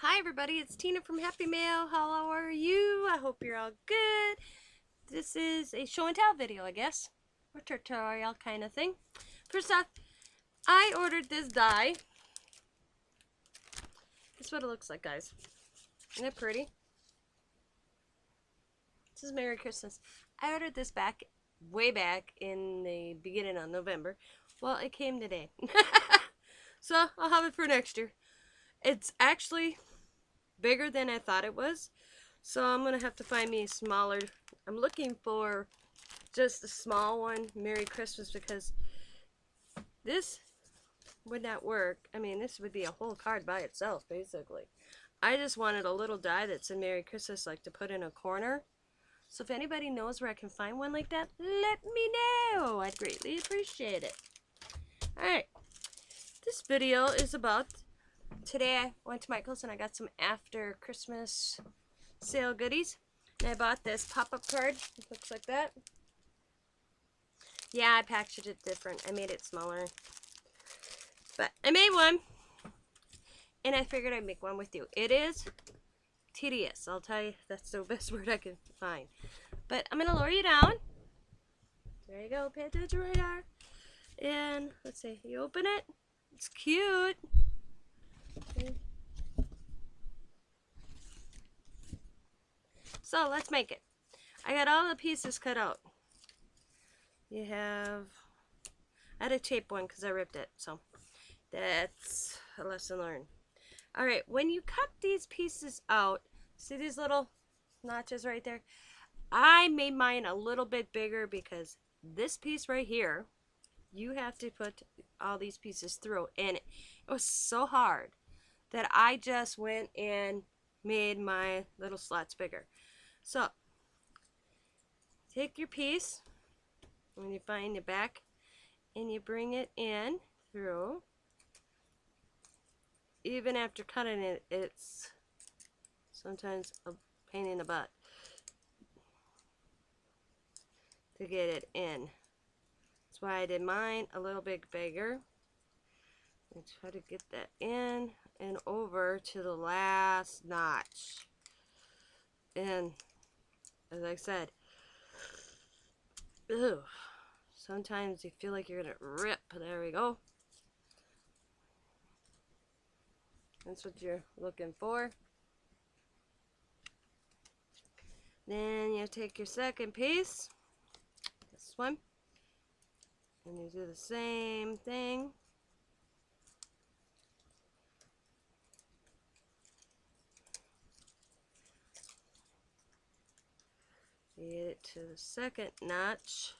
Hi everybody, it's Tina from Happy Mail. How are you? I hope you're all good. This is a show and tell video, I guess, or tutorial kind of thing. First off, I ordered this die. This is what it looks like, guys. Isn't it pretty? This is Merry Christmas. I ordered this way back in the beginning of November. Well, it came today. So, I'll have it for next year. It's actually bigger than I thought it was. So I'm going to have to find me a smaller. I'm looking for just a small one, Merry Christmas, because this would not work. I mean, this would be a whole card by itself, basically. I just wanted a little die that's a Merry Christmas, like to put in a corner. So if anybody knows where I can find one like that, let me know. I'd greatly appreciate it. Alright, this video is about, today I went to Michael's and I got some after Christmas sale goodies. And I bought this pop-up card. It looks like that. Yeah, I packaged it different. I made it smaller. But I made one. And I figured I'd make one with you. It is tedious. I'll tell you, that's the best word I can find. But I'm going to lower you down. There you go. Pay attention right there. And let's see. You open it. It's cute. So let's make it. I got all the pieces cut out. You have, I had to tape one because I ripped it, so that's a lesson learned. Alright, when you cut these pieces out, see these little notches right there? I made mine a little bit bigger because this piece right here, you have to put all these pieces through, and it was so hard that I just went and made my little slots bigger. So, take your piece, when you find the back, and you bring it in through. Even after cutting it, it's sometimes a pain in the butt to get it in. That's why I did mine a little bit bigger. And try to get that in and over to the last notch. And as I said, ew, sometimes you feel like you're gonna rip. There we go. That's what you're looking for. Then you take your second piece, this one, and you do the same thing. You get it to the second notch.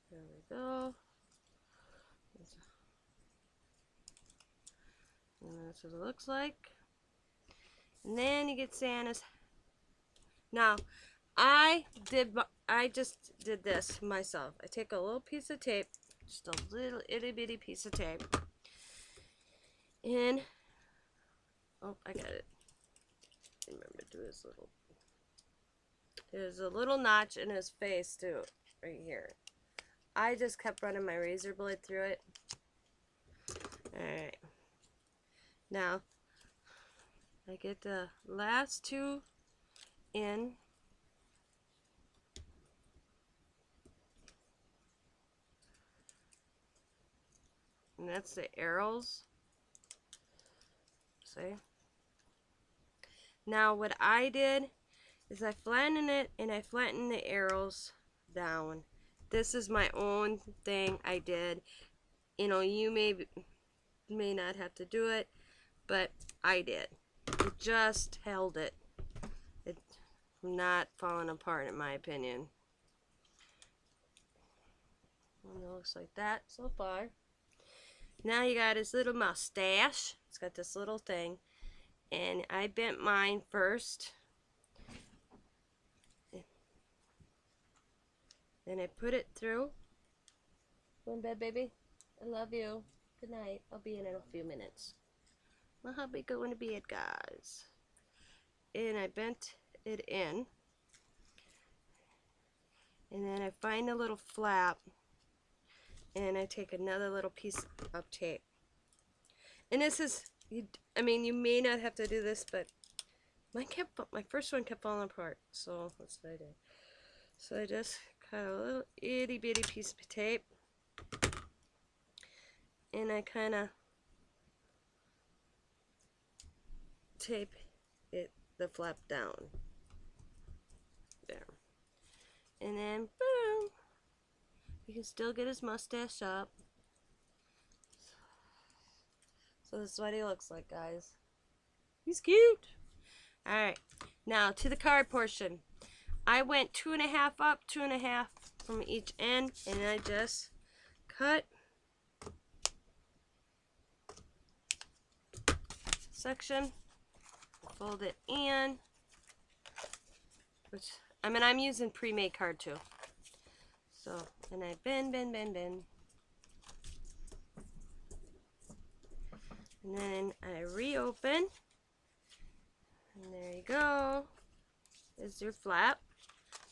There we go. And that's what it looks like. And then you get Santa's. Now, I just did this myself. I take a little piece of tape, just a little itty bitty piece of tape, and oh, I got it. Remember to do his little. There's a little notch in his face too, right here. I just kept running my razor blade through it. Alright. Now, I get the last two in. And that's the arrows. See? Now, what I did is I flattened it and I flattened the arrows down. This is my own thing I did. You know, you may not have to do it, but I did. It just held it. It's not falling apart in my opinion. And it looks like that so far. Now you got his little mustache. It's got this little thing. And I bent mine first. Then I put it through. Go in bed, baby. I love you. Good night. I'll be in a few minutes. My hubby going to bed, guys. And I bent it in. And then I find a little flap and I take another little piece of tape. And this is, I mean, you may not have to do this, but my first one kept falling apart. So that's what I did. So I just cut a little itty bitty piece of tape and I kind of tape the flap down there, and then boom, you can still get his mustache up. So this is what he looks like, guys. He's cute. Alright, now to the card portion. I went 2.5 up, 2.5 from each end, and I just cut section, fold it in, which, I mean, I'm using pre-made card too. So, and I bend. And then I reopen. And there you go. Is your flap.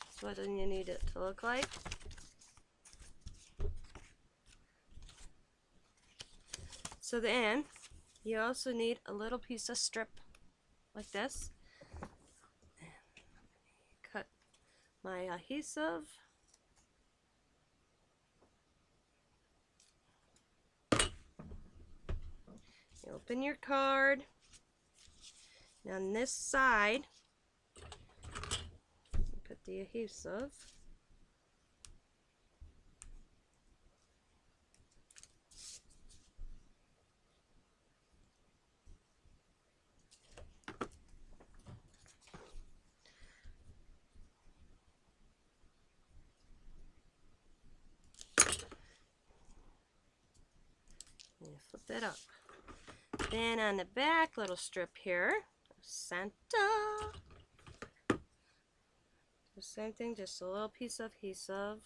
That's what you need it to look like. So then, you also need a little piece of strip like this. Cut my adhesive. You open your card. Now on this side, put the adhesive. And you flip that up. Then on the back little strip here, Santa. The same thing, just a little piece of adhesive.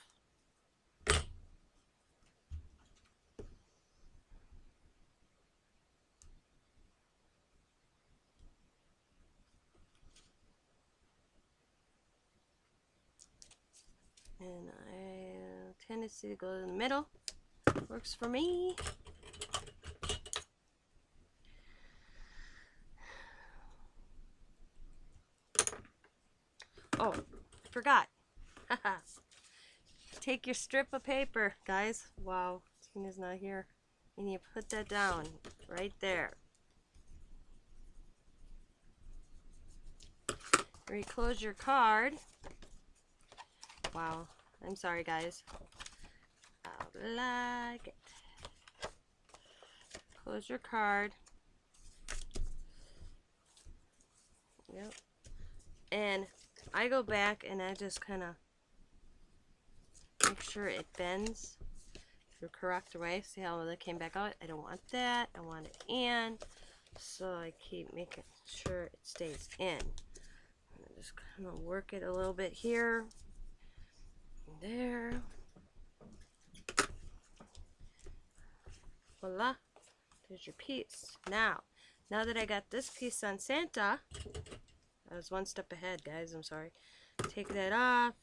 And I tendency to go in the middle. Works for me. Oh, forgot. Take your strip of paper, guys. Wow, Tina's not here. And you put that down right there. Reclose your card. Wow, I'm sorry, guys. I like it. Close your card. Yep. And I go back and I just kind of make sure it bends the correct way. See how it came back out? I don't want that. I want it in. So I keep making sure it stays in. And just kind of work it a little bit here. And there. Voila. There's your piece. Now that I got this piece on Santa, I was one step ahead, guys. I'm sorry. Take that off.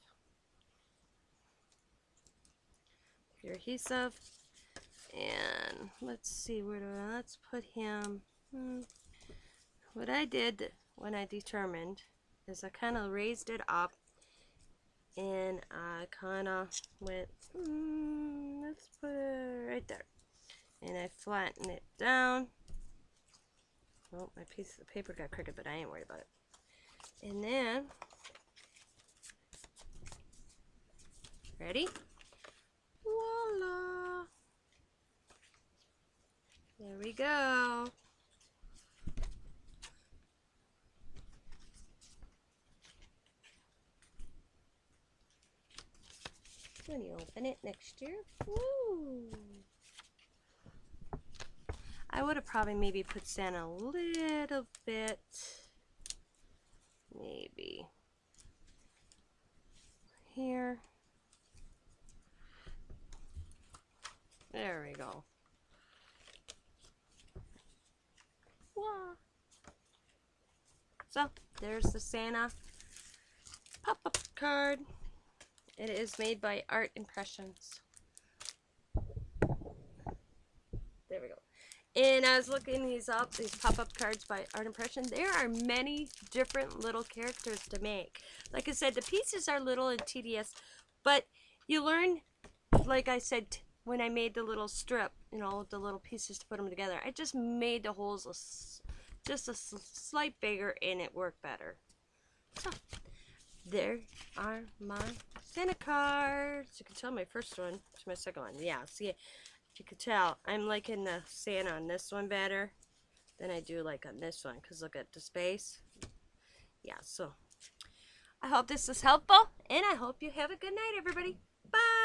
Your adhesive. And let's see, let's put him. What I did when I determined is I kind of raised it up and I kind of went, let's put it right there. And I flatten it down. Oh, my piece of paper got crooked, but I ain't worried about it. And then, ready? Voila! There we go. When you open it next year, woo! I would have probably maybe put Santa a little bit, maybe here. There we go. Wow. So there's the Santa. pop-up card. It is made by Art Impressions. There we go. And I was looking these up, these pop-up cards by Art Impression. There are many different little characters to make. Like I said, the pieces are little and tedious, but you learn, like I said, when I made the little strip, you know, the little pieces to put them together. I just made the holes just a slight bigger, and it worked better. So, there are my Santa cards. You can tell my first one to my second one. Yeah, see, you could tell I'm liking the Santa on this one better than I do like on this one, because look at the space. Yeah, so I hope this is helpful, and I hope you have a good night, everybody. Bye.